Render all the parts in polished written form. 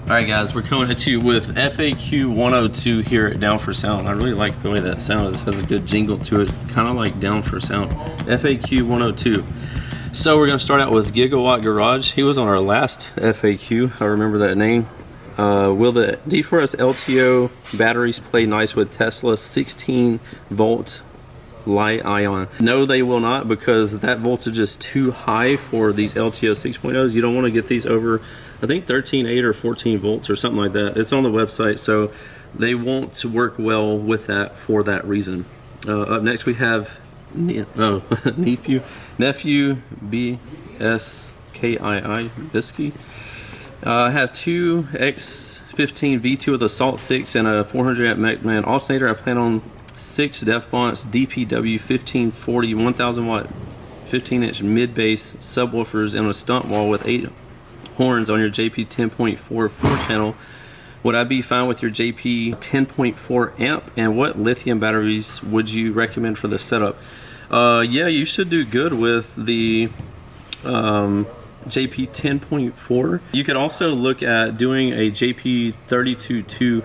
Alright guys, we're coming at you with FAQ 102 here at Down4Sound. I really like the way that sound is. It has a good jingle to it, kind of like Down4Sound. FAQ 102. So we're going to start out with Gigawatt Garage. He was on our last FAQ, I remember that name. Will the D4S LTO batteries play nice with Tesla 16 volt Li-ion? No, they will not, because that voltage is too high for these LTO 6.0s. You don't want to get these over, I think 13.8 or 14 volts or something like that. It's on the website, so they won't work well with that for that reason. Up next we have Nephew BSKII Bisky. I have two X15 V2 with a Salt 6 and a 400 amp MacMan alternator. I plan on 6 DefBonts DPW 1540 1000 watt 15-inch mid-bass subwoofers and a stunt wall with 8 horns on your JP 10.44 channel. Would I be fine with your JP 10.4 amp? And what lithium batteries would you recommend for this setup? Yeah, you should do good with the JP 10.4. You could also look at doing a JP 32.2.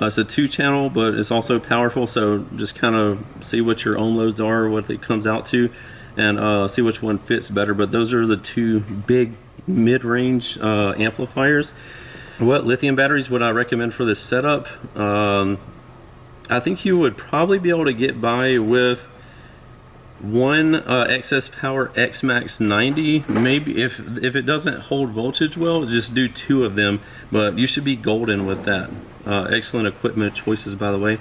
It's a 2-channel, but it's also powerful, so just kind of see what your own loads are, what it comes out to, and see which one fits better. But those are the two big mid-range amplifiers. What lithium batteries would I recommend for this setup? I think you would probably be able to get by with one excess power XMAX 90. Maybe if it doesn't hold voltage well, just do 2 of them, but you should be golden with that. Excellent equipment choices, by the way.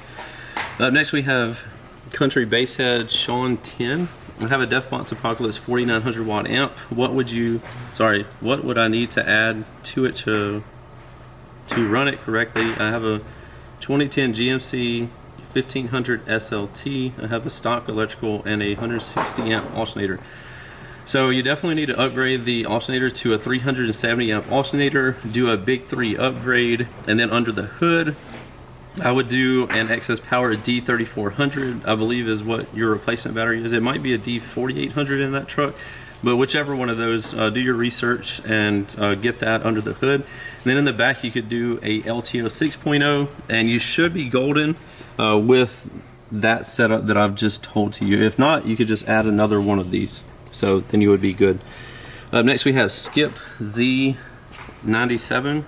Up next we have Country Basshead Sean 10. I have a DefBonts Apocalypse 4900 watt amp. What would I need to add to it to run it correctly? I have a 2010 GMC 1500 SLT. I have a stock electrical and a 160 amp alternator. So you definitely need to upgrade the alternator to a 370 amp alternator, do a big 3 upgrade, and then under the hood I would do an excess power D3400, I believe is what your replacement battery is. It might be a D4800 in that truck, but whichever one of those, do your research and get that under the hood. And then in the back you could do a LTO 6.0, and you should be golden with that setup that I've just told to you. If not, you could just add another one of these, so then you would be good. Up next we have Skip Z97.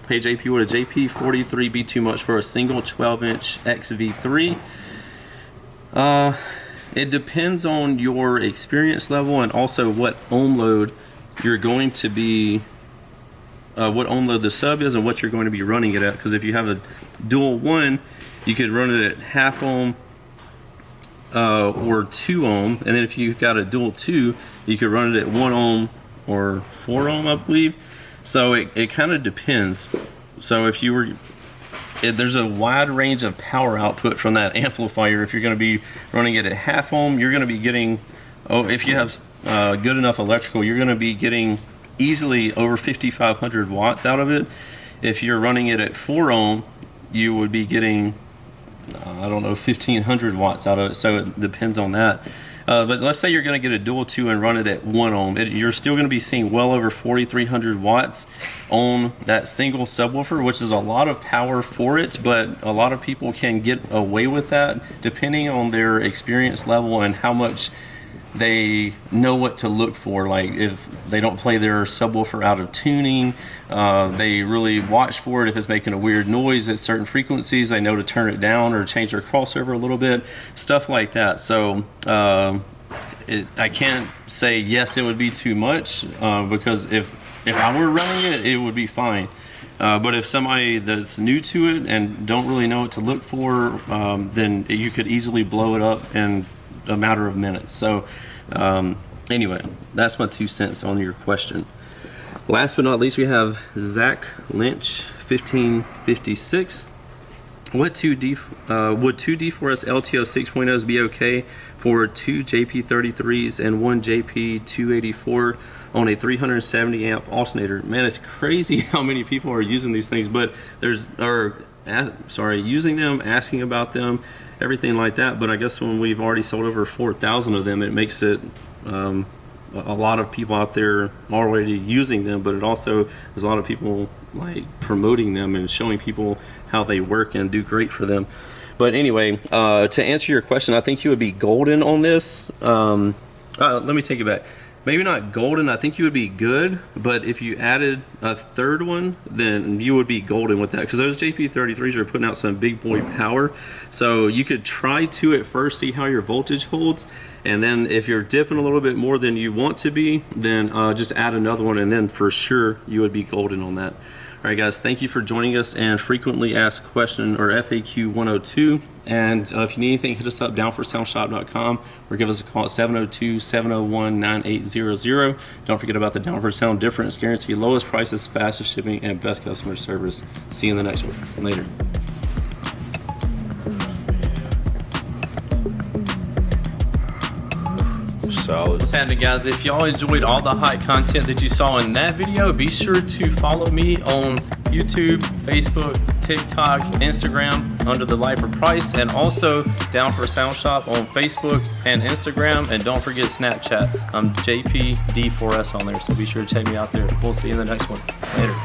Hey JP, would a JP 43 be too much for a single 12-inch XV3? It depends on your experience level and also what ohm load you're going to be, what ohm load the sub is and what you're going to be running it at. Because if you have a dual 1, you could run it at half ohm or 2 ohm, and then if you got a dual 2, you could run it at 1 ohm or 4 ohm, I believe. So it kind of depends. So if you were, there's a wide range of power output from that amplifier. If you're going to be running it at half ohm, you're going to be getting, if you have good enough electrical, you're going to be getting easily over 5,500 watts out of it. If you're running it at 4 ohm, you would be getting, I don't know, 1,500 watts out of it. So it depends on that. But let's say you're going to get a dual 2 and run it at 1 ohm. You're still going to be seeing well over 4,300 watts on that single subwoofer, which is a lot of power for it, but a lot of people can get away with that depending on their experience level and how much they know what to look for. Like if they don't play their subwoofer out of tuning, they really watch for it. If it's making a weird noise at certain frequencies, they know to turn it down or change their crossover a little bit, stuff like that. So I can't say yes it would be too much, because if I were running it, it would be fine. But if somebody that's new to it and don't really know what to look for, then you could easily blow it up in a matter of minutes. So anyway, that's my 2 cents on your question. Last but not least, we have Zach Lynch 1556. Would two D4S LTO 6.0s be okay for 2 JP33s and 1 JP284 on a 370 amp alternator? Man, it's crazy how many people are using these things, but using them, asking about them, everything like that. But I guess when we've already sold over 4,000 of them, it makes it a lot of people out there already using them, but it also there's a lot of people like promoting them and showing people how they work and do great for them. But anyway, to answer your question, I think you would be golden on this. Let me take it back. Maybe not golden, I think you would be good, but if you added a third one, then you would be golden with that, because those JP33s are putting out some big boy power. So you could try 2 at first, see how your voltage holds, and then if you're dipping a little bit more than you want to be, then just add another one, and then for sure you would be golden on that. All right, guys, thank you for joining us and frequently asked question, or FAQ 102. And if you need anything, hit us up, down4soundshop.com, or give us a call at 702-701-9800. Don't forget about the Down4Sound difference guarantee, lowest prices, fastest shipping, and best customer service. See you in the next one. Later. Solid. What's happening, guys? If y'all enjoyed all the hot content that you saw in that video, be sure to follow me on YouTube, Facebook, TikTok, Instagram under the Lifer Price, and also Down4Sound Shop on Facebook and Instagram, and don't forget Snapchat. I'm JPD4S on there, so be sure to check me out there. We'll see you in the next one. Later.